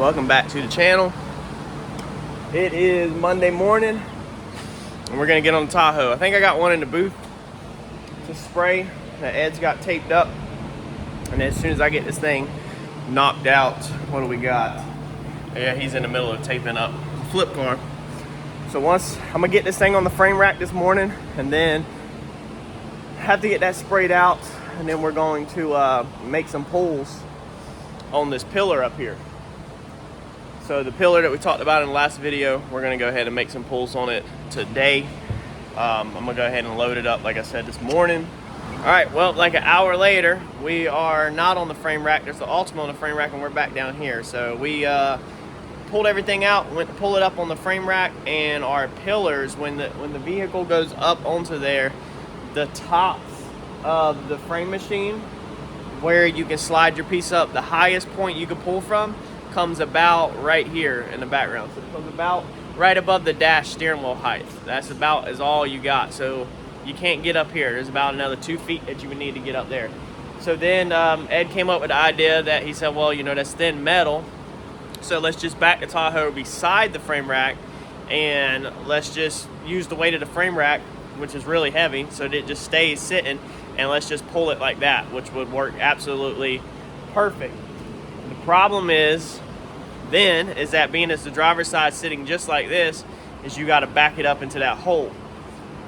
Welcome back to the channel. It is Monday morning and we're gonna get on the Tahoe. I think I got one in the booth to spray. The Ed's got taped up, and as soon as I get this thing knocked out, what do we got? Yeah, he's in the middle of taping up a flip car. So once I'm gonna get this thing on the frame rack this morning, and then have to get that sprayed out, and then we're going to make some pulls on this pillar up here. So the pillar that we talked about in the last video, we're gonna go ahead and make some pulls on it today. I'm gonna go ahead and load it up like I said this morning. All right, well, like an hour later, we are not on the frame rack. There's the Ultima on the frame rack and we're back down here. So we pulled everything out, went to pull it up on the frame rack, and our pillars, when the vehicle goes up onto there, the tops of the frame machine, where you can slide your piece up, the highest point you can pull from comes about right here in the background. So it comes about right above the dash steering wheel height. That's about is all you got. So you can't get up here. There's about another 2 feet that you would need to get up there. So then Ed came up with the idea that he said, well, you know, that's thin metal, so let's just back the Tahoe beside the frame rack and let's just use the weight of the frame rack, which is really heavy, so that it just stays sitting, and let's just pull it like that, which would work absolutely perfect. The problem is that being as the driver's side sitting just like this, is you got to back it up into that hole.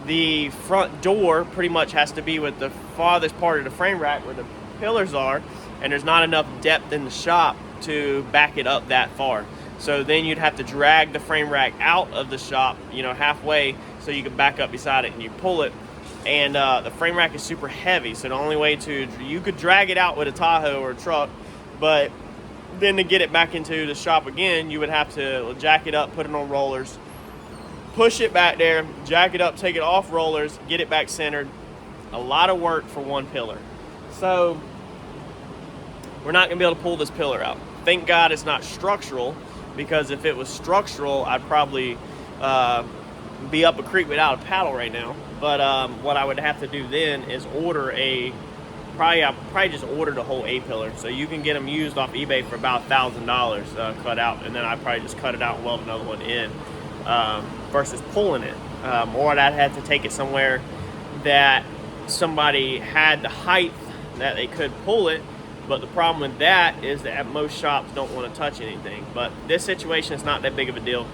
The front door pretty much has to be with the farthest part of the frame rack where the pillars are, and there's not enough depth in the shop to back it up that far. So then you'd have to drag the frame rack out of the shop, you know, halfway, so you can back up beside it and you pull it. And the frame rack is super heavy, so the only way you could drag it out with a Tahoe or a truck, but then to get it back into the shop again, you would have to jack it up, put it on rollers, push it back there, jack it up, take it off rollers, get it back centered. A lot of work for one pillar. So we're not gonna be able to pull this pillar out. Thank God it's not structural, because if it was structural, I'd probably be up a creek without a paddle right now. But what I would have to do then is order I'll probably just order the whole A-pillar. So you can get them used off eBay for about $1,000 cut out, and then I'd probably just cut it out and weld another one in. Versus pulling it, or I'd have to take it somewhere that somebody had the height that they could pull it. But the problem with that is that most shops don't want to touch anything. But this situation is not that big of a deal.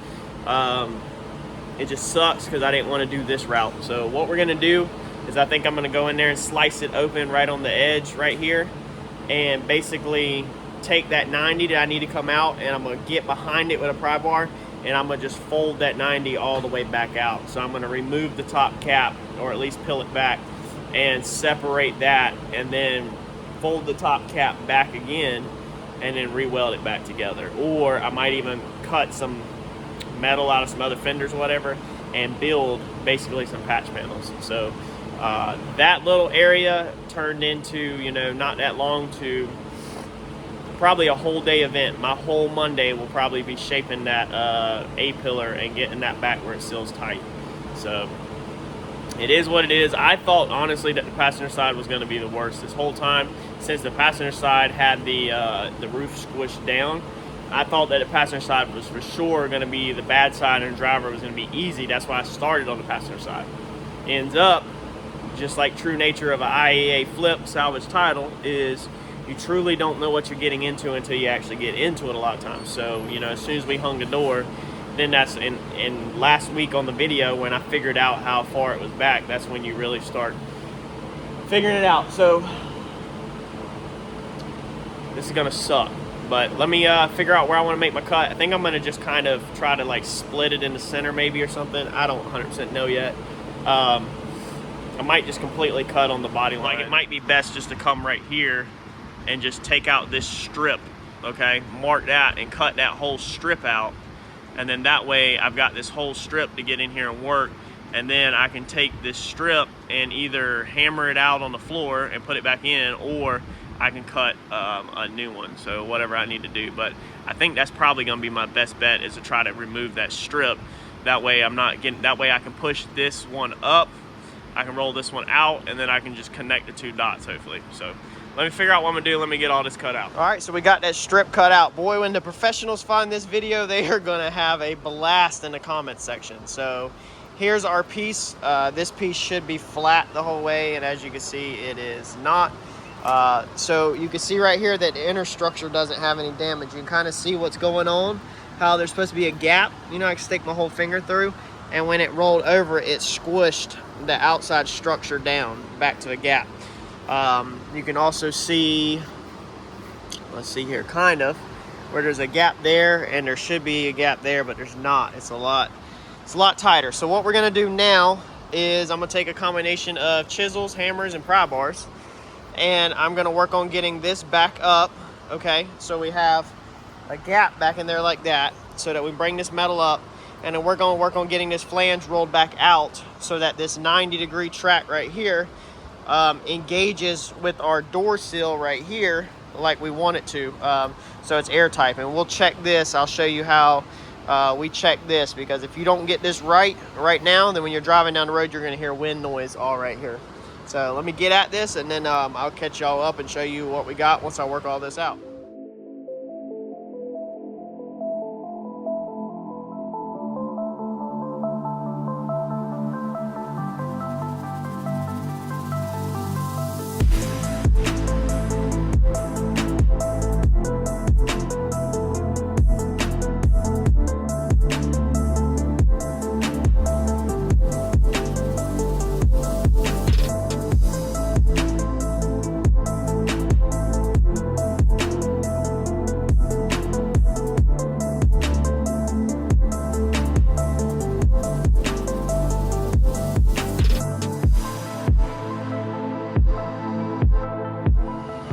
It just sucks because I didn't want to do this route. So what we're gonna do is I think I'm gonna go in there and slice it open right on the edge right here, and basically take that 90 that I need to come out, and I'm gonna get behind it with a pry bar, and I'm gonna just fold that 90 all the way back out. So I'm gonna remove the top cap, or at least peel it back, and separate that, and then fold the top cap back again, and then re-weld it back together. Or I might even cut some metal out of some other fenders or whatever, and build basically some patch panels. So that little area turned into, you know, not that long to probably a whole day event. My whole Monday will probably be shaping that A-pillar and getting that back where it seals tight. So it is what it is. I thought honestly that the passenger side was going to be the worst this whole time, since the passenger side had the roof squished down. I thought that the passenger side was for sure going to be the bad side, and the driver was going to be easy. That's why I started on the passenger side. Ends up, just like true nature of an IAA flip salvage title, is you truly don't know what you're getting into until you actually get into it a lot of times. So, you know, as soon as we hung the door, then that's in last week on the video when I figured out how far it was back, that's when you really start figuring it out. So this is gonna suck, but let me figure out where I want to make my cut. I think I'm gonna just kind of try to like split it in the center maybe or something. I don't 100% know yet. I might just completely cut on the body line. Like, it might be best just to come right here and just take out this strip, okay? Mark that and cut that whole strip out. And then that way I've got this whole strip to get in here and work. And then I can take this strip and either hammer it out on the floor and put it back in, or I can cut a new one. So whatever I need to do. But I think that's probably gonna be my best bet, is to try to remove that strip. That way I'm not getting, that way I can push this one up, I can roll this one out, and then I can just connect the two dots hopefully. So let me figure out what I'm gonna do. Let me get all this cut out. All right, so we got that strip cut out. Boy, when the professionals find this video, they are gonna have a blast in the comments section. So here's our piece. This piece should be flat the whole way, and as you can see, it is not. So you can see right here that the inner structure doesn't have any damage. You can kind of see what's going on, how there's supposed to be a gap. You know, I can stick my whole finger through, and when it rolled over, it squished the outside structure down back to the gap. You can also see, let's see here, kind of, where there's a gap there, and there should be a gap there, but there's not. It's a lot tighter. So what we're gonna do now is I'm gonna take a combination of chisels, hammers, and pry bars, and I'm gonna work on getting this back up. Okay, so we have a gap back in there like that, so that we bring this metal up, and then we're gonna work on getting this flange rolled back out so that this 90-degree track right here engages with our door sill right here like we want it to, so it's airtight. And we'll check this. I'll show you how we check this, because if you don't get this right now, then when you're driving down the road, you're gonna hear wind noise all right here. So let me get at this, and then I'll catch y'all up and show you what we got once I work all this out.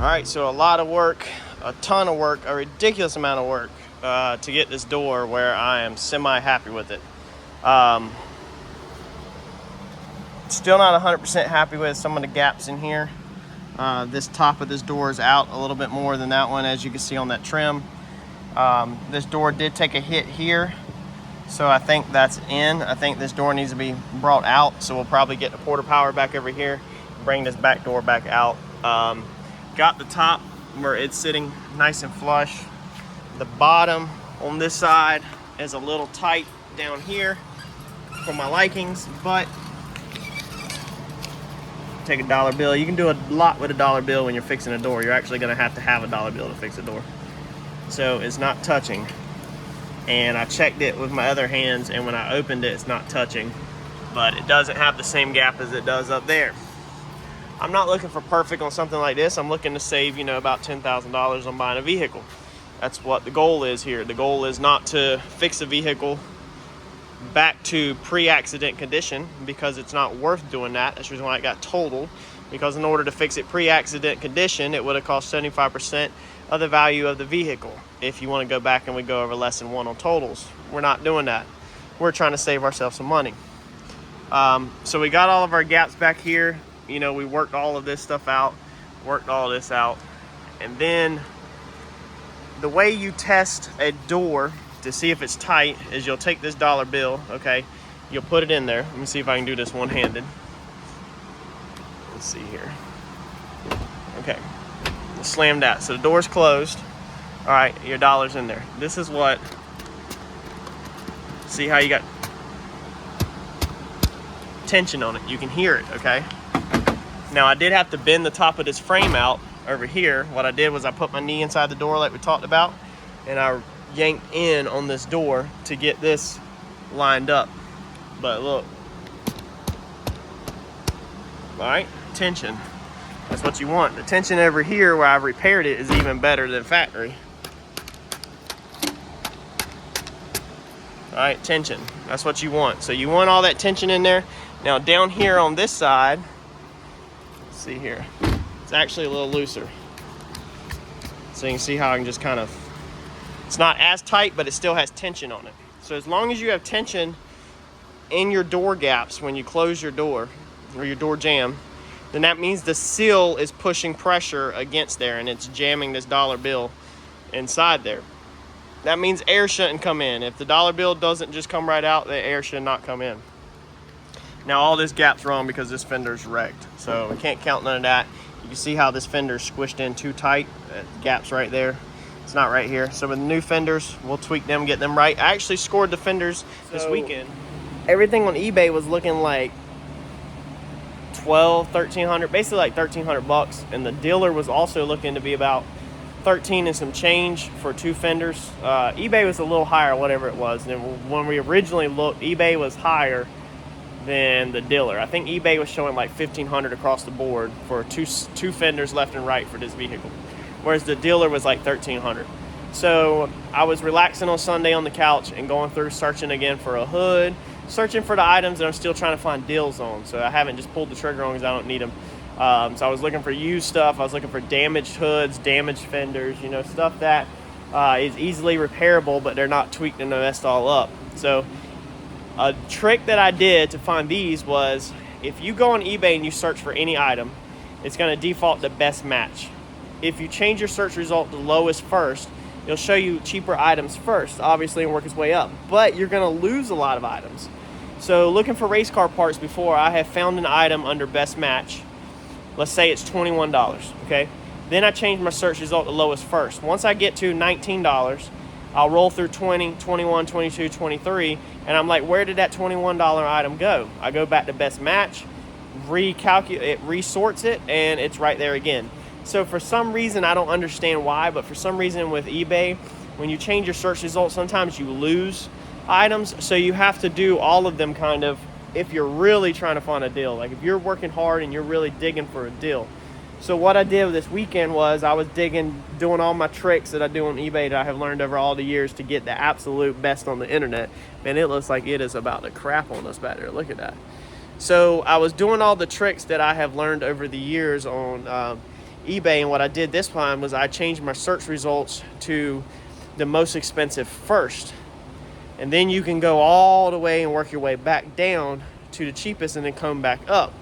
All right, so a lot of work, a ton of work, a ridiculous amount of work to get this door where I am semi-happy with it. Still not 100% happy with some of the gaps in here. This top of this door is out a little bit more than that one, as you can see on that trim. This door did take a hit here, so I think that's in. I think this door needs to be brought out, so we'll probably get the porter power back over here, bring this back door back out. Got the top where it's sitting nice and flush. The bottom on this side is a little tight down here for my likings, but take a dollar bill. You can do a lot with a dollar bill when you're fixing a door. You're actually gonna have to have a dollar bill to fix a door. So it's not touching. And I checked it with my other hands, and when I opened it, it's not touching, but it doesn't have the same gap as it does up there. I'm not looking for perfect on something like this. I'm looking to save, you know, about $10,000 on buying a vehicle. That's what the goal is here. The goal is not to fix a vehicle back to pre-accident condition, because it's not worth doing that. That's the reason why it got totaled, because in order to fix it pre-accident condition, it would have cost 75% of the value of the vehicle. If you want to go back and we go over less than one on totals, we're not doing that. We're trying to save ourselves some money. So we got all of our gaps back here. You know, we worked all of this stuff out, worked all this out. And then the way you test a door to see if it's tight is you'll take this dollar bill, okay? You'll put it in there. Let me see if I can do this one-handed. Let's see here. Okay, slam that. So the door's closed. All right, your dollar's in there. This is what, see how you got tension on it. You can hear it, okay? Now I did have to bend the top of this frame out over here. What I did was I put my knee inside the door like we talked about, and I yanked in on this door to get this lined up. But look, all right, tension. That's what you want. The tension over here where I've repaired it is even better than factory. All right, tension. That's what you want. So you want all that tension in there. Now down here on this side, see here, it's actually a little looser, so you can see how I can just kind of, it's not as tight, but it still has tension on it. So as long as you have tension in your door gaps when you close your door or your door jamb, then that means the seal is pushing pressure against there, and it's jamming this dollar bill inside there. That means air shouldn't come in. If the dollar bill doesn't just come right out, the air should not come in. Now all this gap's wrong because this fender's wrecked, so we can't count none of that. You can see how this fender is squished in too tight. That gap's right there. It's not right here. So with the new fenders, we'll tweak them, get them right. I actually scored the fenders this weekend. Everything on eBay was looking like $1,300, basically like $1,300, and the dealer was also looking to be about 13 and some change for 2 fenders. eBay was a little higher, whatever it was. And when we originally looked, eBay was higher than the dealer. I think eBay was showing like $1,500 across the board for two fenders left and right for this vehicle, whereas the dealer was like $1,300. So I was relaxing on Sunday on the couch and going through searching again for a hood, searching for the items that I'm still trying to find deals on. So I haven't just pulled the trigger on because I don't need them. So I was looking for used stuff. I was looking for damaged hoods, damaged fenders, you know, stuff that is easily repairable, but they're not tweaked and messed all up. So a trick that I did to find these was, if you go on eBay and you search for any item, it's going to default to best match. If you change your search result to lowest first, it'll show you cheaper items first, obviously, and work its way up. But you're going to lose a lot of items. So looking for race car parts before, I have found an item under best match. Let's say it's $21, okay? Then I change my search result to lowest first. Once I get to $19, I'll roll through 20, 21, 22, 23, and I'm like, where did that $21 item go? I go back to best match, recalculate, it resorts it, and it's right there again. So for some reason, I don't understand why, but for some reason with eBay, when you change your search results, sometimes you lose items. So you have to do all of them kind of if you're really trying to find a deal. Like if you're working hard and you're really digging for a deal. So what I did this weekend was I was digging, doing all my tricks that I do on eBay that I have learned over all the years to get the absolute best on the internet. Man, it looks like it is about to crap on us back there. Look at that. So I was doing all the tricks that I have learned over the years on eBay, and what I did this time was I changed my search results to the most expensive first. And then you can go all the way and work your way back down to the cheapest and then come back up.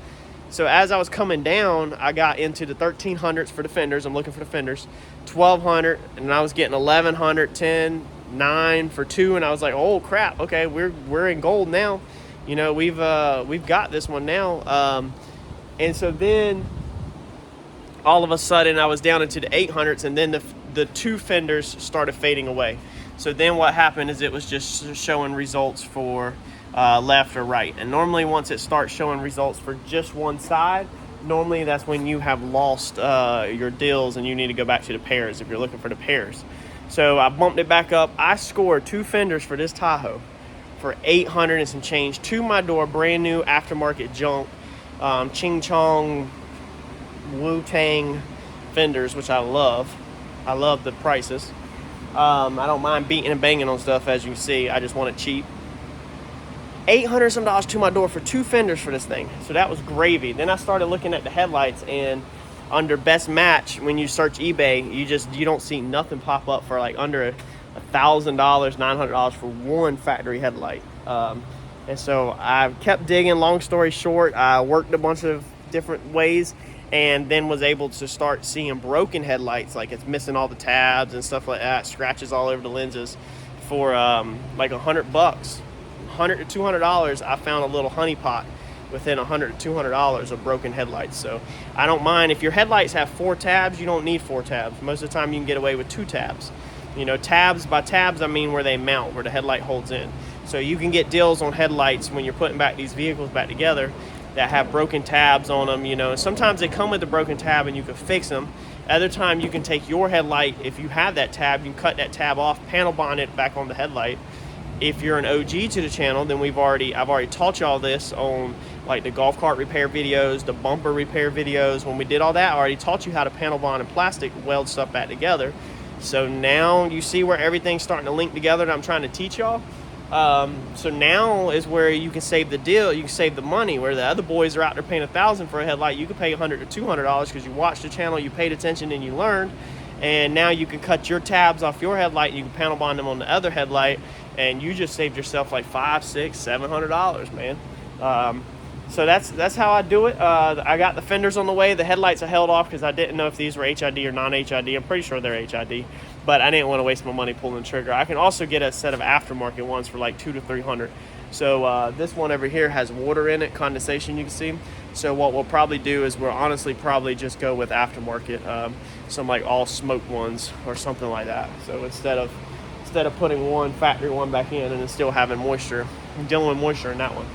So as I was coming down, I got into the 1300s for the fenders. I'm looking for the fenders. 1200, and I was getting 1100, 10, 9 for 2, and I was like, oh crap, okay, we're in gold now. You know, we've got this one now. And so then all of a sudden I was down into the 800s, and then the 2 fenders started fading away. So then what happened is it was just showing results for left or right. And normally once it starts showing results for just one side, normally that's when you have lost your deals and you need to go back to the pairs if you're looking for the pairs. So I bumped it back up. I scored 2 fenders for this Tahoe for $800 and some change to my door, brand new aftermarket junk, Ching Chong Wu-Tang fenders, which I love. I love the prices. I don't mind beating and banging on stuff, as you can see. I just want it cheap. $800 some dollars to my door for 2 fenders for this thing. So that was gravy. Then I started looking at the headlights, and under best match, when you search eBay, you don't see nothing pop up for like under $1,000, $900 for one factory headlight. And so I kept digging. Long story short, I worked a bunch of different ways, and then was able to start seeing broken headlights, like it's missing all the tabs and stuff like that, scratches all over the lenses, for like $100, $100 to $200. I found a little honeypot within $100 to $200 of broken headlights. So I don't mind if your headlights have 4 tabs. You don't need 4 tabs. Most of the time you can get away with 2 tabs. You know, tabs, by tabs I mean where they mount, where the headlight holds in. So you can get deals on headlights when you're putting back these vehicles back together that have broken tabs on them. You know, sometimes they come with a broken tab and you can fix them. Other time you can take your headlight, if you have that tab, you can cut that tab off, panel bond it back on the headlight. If you're an OG to the channel, then I've already taught you all this on like the golf cart repair videos, the bumper repair videos. When we did all that, I already taught you how to panel bond and plastic weld stuff back together. So now you see where everything's starting to link together that I'm trying to teach y'all. So now is where you can save the deal, you can save the money. Where the other boys are out there paying $1,000 for a headlight, you can pay $100 to $200 because you watched the channel, you paid attention, and you learned. And now you can cut your tabs off your headlight, and you can panel bond them on the other headlight, and you just saved yourself like $500, $600, $700, man. So that's how I do it. I got the fenders on the way. The headlights I held off because I didn't know if these were HID or non-HID. I'm pretty sure they're HID, but I didn't want to waste my money pulling the trigger. I can also get a set of aftermarket ones for like $200 to $300. So this one over here has water in it, condensation you can see. So what we'll probably do is we'll honestly probably just go with aftermarket, some like all smoke ones or something like that. So instead of putting one factory one back in and then still having moisture, dealing with moisture in that one.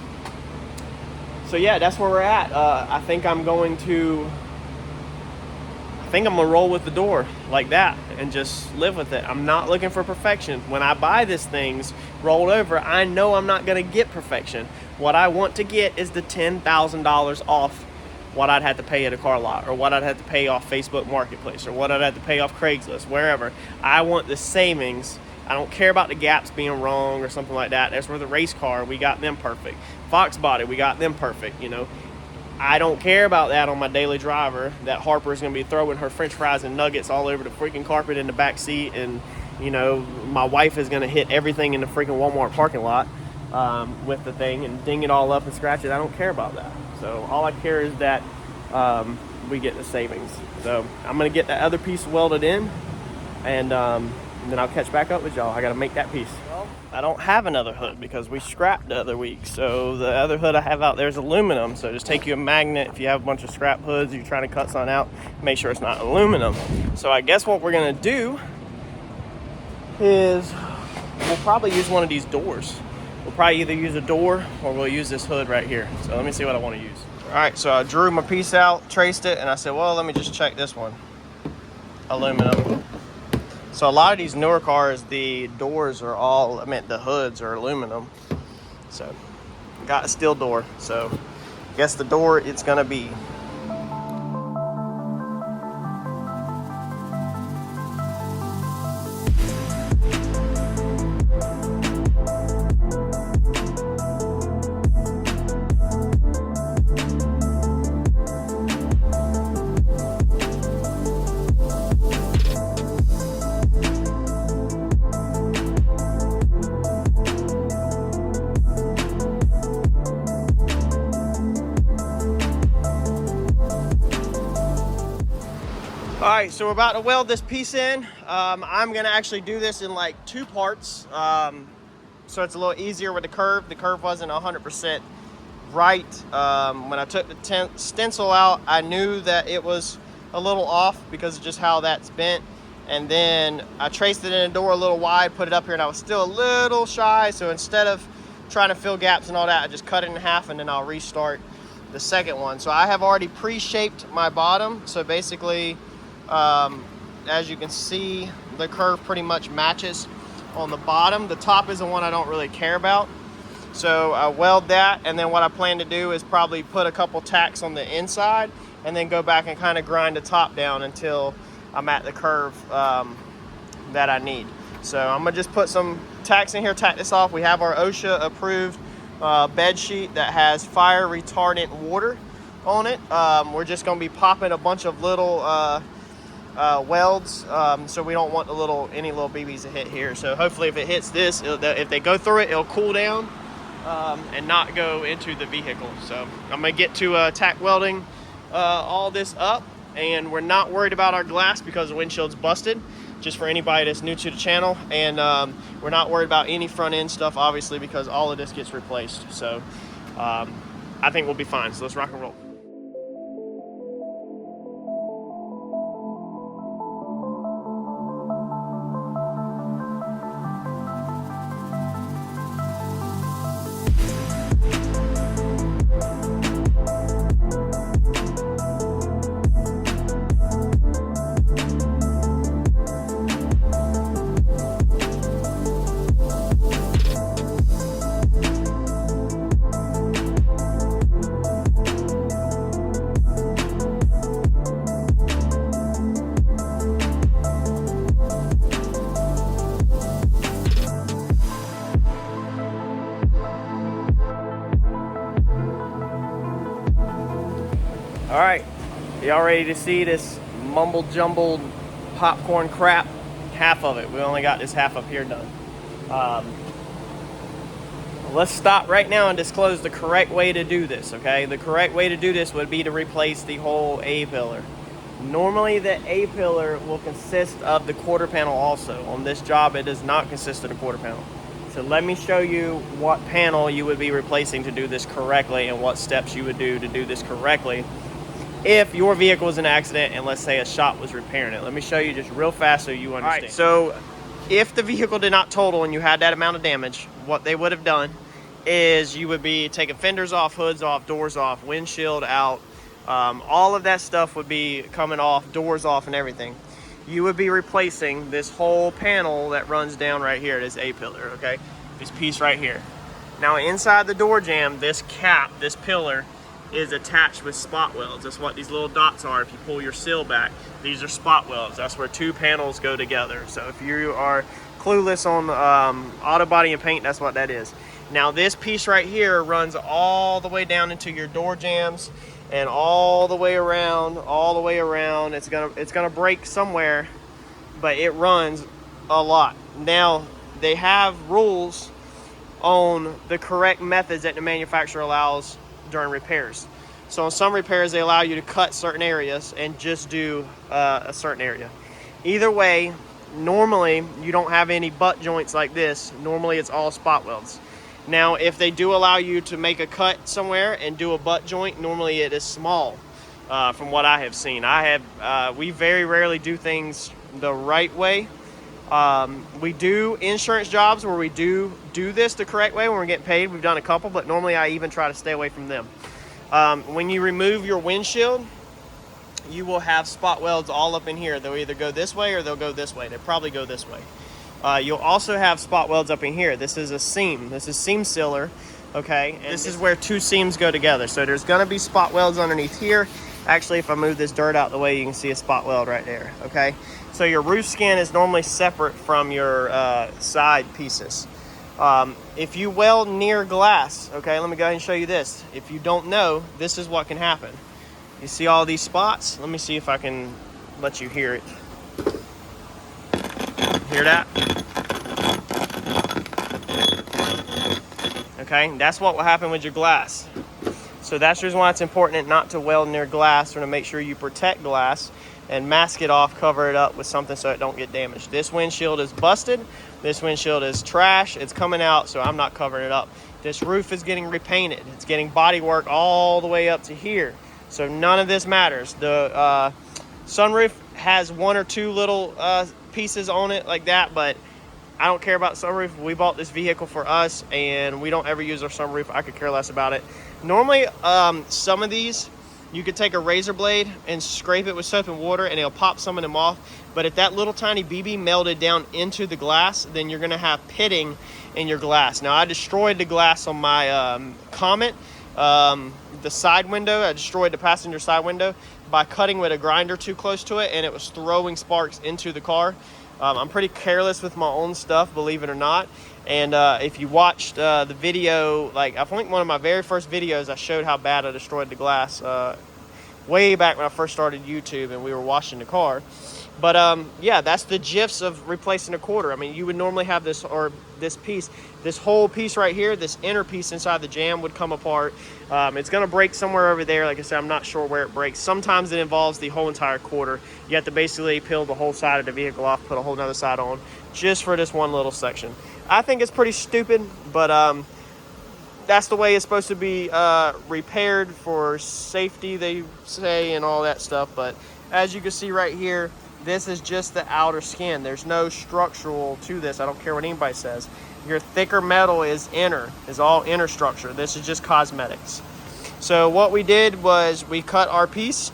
So yeah, that's where we're at. I think I'm gonna roll with the door like that and just live with it. I'm not looking for perfection. When I buy these things rolled over, I know I'm not gonna get perfection. What I want to get is the $10,000 off what I'd have to pay at a car lot, or what I'd have to pay off Facebook Marketplace, or what I'd have to pay off Craigslist, wherever. I want the savings. I don't care about the gaps being wrong or something like that. That's where the race car, we got them perfect. Fox body, we got them perfect, you know. I don't care about that on my daily driver, that Harper's going to be throwing her french fries and nuggets all over the freaking carpet in the back seat, and, you know, my wife is going to hit everything in the freaking Walmart parking lot with the thing and ding it all up and scratch it. I don't care about that. So all I care is that we get the savings. So I'm going to get that other piece welded in, and then I'll catch back up with y'all. I got to make that piece. Well, I don't have another hood because we scrapped the other week. So the other hood I have out there is aluminum. So just take you a magnet. If you have a bunch of scrap hoods, you're trying to cut something out, make sure it's not aluminum. So I guess what we're going to do is we'll probably use one of these doors. We'll probably either use a door or we'll use this hood right here. So let me see what I want to use. All right, so I drew my piece out, traced it, and I said, well, let me just check this one. Aluminum. So a lot of these newer cars, the doors are all, the hoods are aluminum. So got a steel door. So I guess the door it's gonna be. All right, so we're about to weld this piece in. I'm gonna actually do this in like 2 parts. So it's a little easier with the curve. The curve wasn't 100% right. When I took the stencil out, I knew that it was a little off because of just how that's bent. And then I traced it in the door a little wide, put it up here, and I was still a little shy. So instead of trying to fill gaps and all that, I just cut it in half and then I'll restart the second one. So I have already pre-shaped my bottom. So basically, as you can see, the curve pretty much matches on the bottom. The top is the one I don't really care about. So I weld that, and then what I plan to do is probably put a couple tacks on the inside and then go back and kind of grind the top down until I'm at the curve that I need. So I'm gonna just put some tacks in here, tack this off. We have our OSHA approved bed sheet that has fire retardant water on it. We're just gonna be popping a bunch of little welds, so we don't want any little BBs to hit here. So hopefully if it hits this, if they go through it, it'll cool down and not go into the vehicle. So I'm gonna get to tack welding all this up, and we're not worried about our glass because the windshield's busted, just for anybody that's new to the channel. And we're not worried about any front end stuff, obviously, because all of this gets replaced. So I think we'll be fine. So let's rock and roll. All right, y'all ready to see this mumble jumbled popcorn crap? Half of it. We only got this half up here done. Let's stop right now and disclose the correct way to do this, okay? The correct way to do this would be to replace the whole A-pillar. Normally the A-pillar will consist of the quarter panel also. On this job, it does not consist of the quarter panel. So let me show you what panel you would be replacing to do this correctly and what steps you would do to do this correctly if your vehicle was in an accident and let's say a shop was repairing it. Let me show you just real fast so you understand. All right, so if the vehicle did not total and you had that amount of damage, what they would have done is you would be taking fenders off, hoods off, doors off, windshield out. All of that stuff would be coming off, doors off and everything. You would be replacing this whole panel that runs down right here, this A-pillar, okay? This piece right here. Now inside the door jamb, this cap, this pillar, is attached with spot welds. That's what these little dots are. If you pull your seal back, these are spot welds. That's where two panels go together. So if you are clueless on auto body and paint, that's what that is. Now this piece right here runs all the way down into your door jambs and all the way around, It's gonna break somewhere, but it runs a lot. Now they have rules on the correct methods that the manufacturer allows during repairs. So on some repairs, they allow you to cut certain areas and just do a certain area. Either way, normally you don't have any butt joints like this. Normally it's all spot welds. Now, if they do allow you to make a cut somewhere and do a butt joint, normally it is small. From what I have seen, we very rarely do things the right way. We do insurance jobs where we do this the correct way when we're getting paid. We've done a couple, but normally I even try to stay away from them. When you remove your windshield, you will have spot welds all up in here. They'll either go this way or they'll go this way. They probably go this way. You'll also have spot welds up in here. This is a seam. This is seam sealer, okay? And this is where two seams go together. So there's gonna be spot welds underneath here. Actually, if I move this dirt out the way, you can see a spot weld right there, okay? So your roof skin is normally separate from your side pieces. If you weld near glass, okay, let me go ahead and show you this. If you don't know, this is what can happen. You see all these spots? Let me see if I can let you hear it. Hear that? Okay, that's what will happen with your glass. So that's the reason why it's important not to weld near glass, or to make sure you protect glass and mask it off, cover it up with something so it don't get damaged. This windshield is busted. This windshield is trash. It's coming out, so I'm not covering it up. This roof is getting repainted. It's getting body work all the way up to here. So none of this matters. The sunroof has one or two little pieces on it like that, but I don't care about sunroof. We bought this vehicle for us and we don't ever use our sunroof. I could care less about it. Normally, some of these, you could take a razor blade and scrape it with soap and water and it'll pop some of them off. But if that little tiny BB melted down into the glass, then you're gonna have pitting in your glass. Now, I destroyed the glass on my Comet, the side window. I destroyed the passenger side window by cutting with a grinder too close to it, and it was throwing sparks into the car. I'm pretty careless with my own stuff, believe it or not. And if you watched the video, like I think one of my very first videos, I showed how bad I destroyed the glass way back when I first started YouTube and we were washing the car. But yeah, that's the gifs of replacing a quarter. I mean, you would normally have this, or this piece, this whole piece right here, this inner piece inside the jamb would come apart. It's gonna break somewhere over there. Like I said, I'm not sure where it breaks. Sometimes it involves the whole entire quarter. You have to basically peel the whole side of the vehicle off, put a whole nother side on, just for this one little section. I think it's pretty stupid, but that's the way it's supposed to be repaired for safety, they say, and all that stuff. But as you can see right here, this is just the outer skin. There's no structural to this. I don't care what anybody says. Your thicker metal is all inner structure. This is just cosmetics. So what we did was we cut our piece,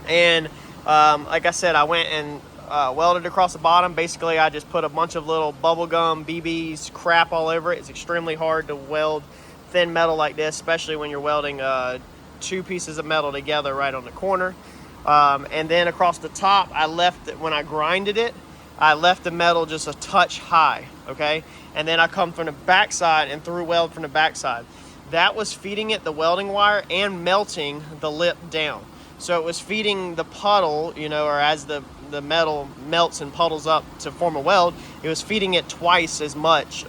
and like I said, I went and welded across the bottom. Basically, I just put a bunch of little bubblegum, BBs, crap all over it. It's extremely hard to weld thin metal like this, especially when you're welding two pieces of metal together right on the corner. And then across the top, I left it, when I grinded it, I left the metal just a touch high, okay? And then I come from the backside and through weld from the backside. That was feeding it the welding wire and melting the lip down. So it was feeding the puddle, you know, or as the metal melts and puddles up to form a weld, it was feeding it twice as much,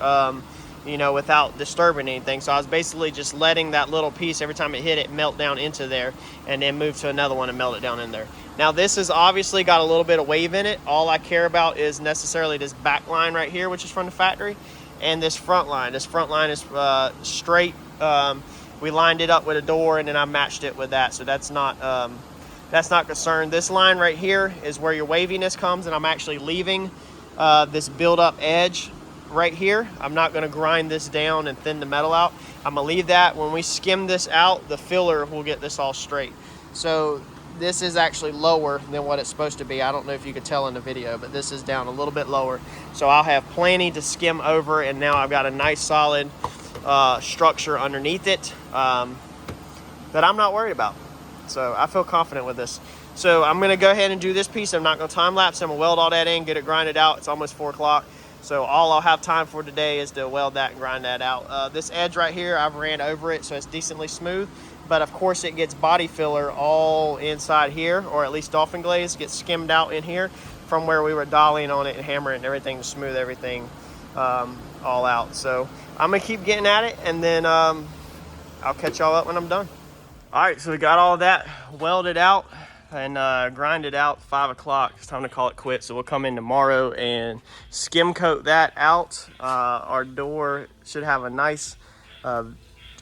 you know, without disturbing anything. So I was basically just letting that little piece, every time it hit it, melt down into there, and then move to another one and melt it down in there. Now this has obviously got a little bit of wave in it. All I care about is necessarily this back line right here, which is from the factory. and this front line. This front line is straight. We lined it up with a door, and then I matched it with that, so that's not concerned. This line right here is where your waviness comes, and I'm actually leaving this build-up edge right here. I'm not going to grind this down and thin the metal out. I'm going to leave that. When we skim this out, the filler will get this all straight. So this is actually lower than what it's supposed to be. I don't know if you could tell in the video, but this is down a little bit lower. So I'll have plenty to skim over, and now I've got a nice solid structure underneath it that I'm not worried about. So I feel confident with this. So I'm going to go ahead and do this piece. I'm not going to time lapse. I'm going to weld all that in, get it grinded out. It's almost 4 o'clock. So all I'll have time for today is to weld that and grind that out. This edge right here, I've ran over it so it's decently smooth. But of course it gets body filler all inside here, or at least dolphin glaze gets skimmed out in here from where we were dollying on it and hammering and everything to smooth everything all out. So I'm going to keep getting at it, and then I'll catch y'all up when I'm done. All right, so we got all that welded out and grinded out. 5 o'clock. It's time to call it quits. So we'll come in tomorrow and skim coat that out. Our door should have a nice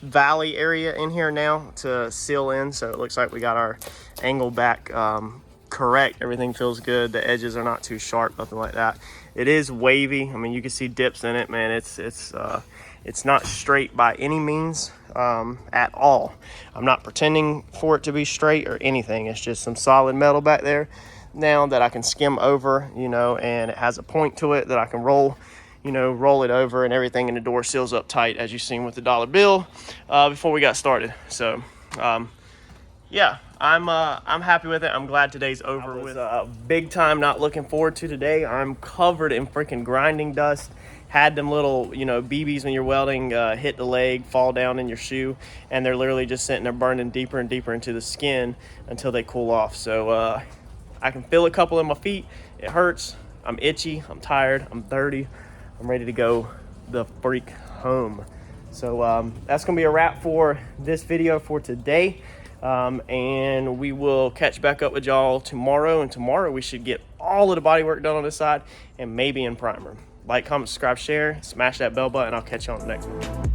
valley area in here now to seal in, so it looks like we got our angle back correct. Everything feels good. The edges are not too sharp, nothing like that. It is wavy. I mean, you can see dips in it, man. It's not straight by any means at all. I'm not pretending for it to be straight or anything. It's just some solid metal back there now that I can skim over, you know, and it has a point to it that I can roll, you know, roll it over, and everything in the door seals up tight, as you've seen with the dollar bill before we got started. So yeah, I'm happy with it. I'm glad today's over with. Big time not looking forward to today. I'm covered in freaking grinding dust. Had them little, you know, BBs when you're welding hit the leg, fall down in your shoe, and they're literally just sitting there burning deeper and deeper into the skin until they cool off. So I can feel a couple in my feet. It hurts. I'm itchy. I'm tired. I'm dirty. I'm ready to go the freak home. So that's gonna be a wrap for this video for today, and we will catch back up with y'all tomorrow. And tomorrow we should get all of the body work done on this side and maybe in primer. Like, comment, subscribe, share, smash that bell button. I'll catch you on the next one.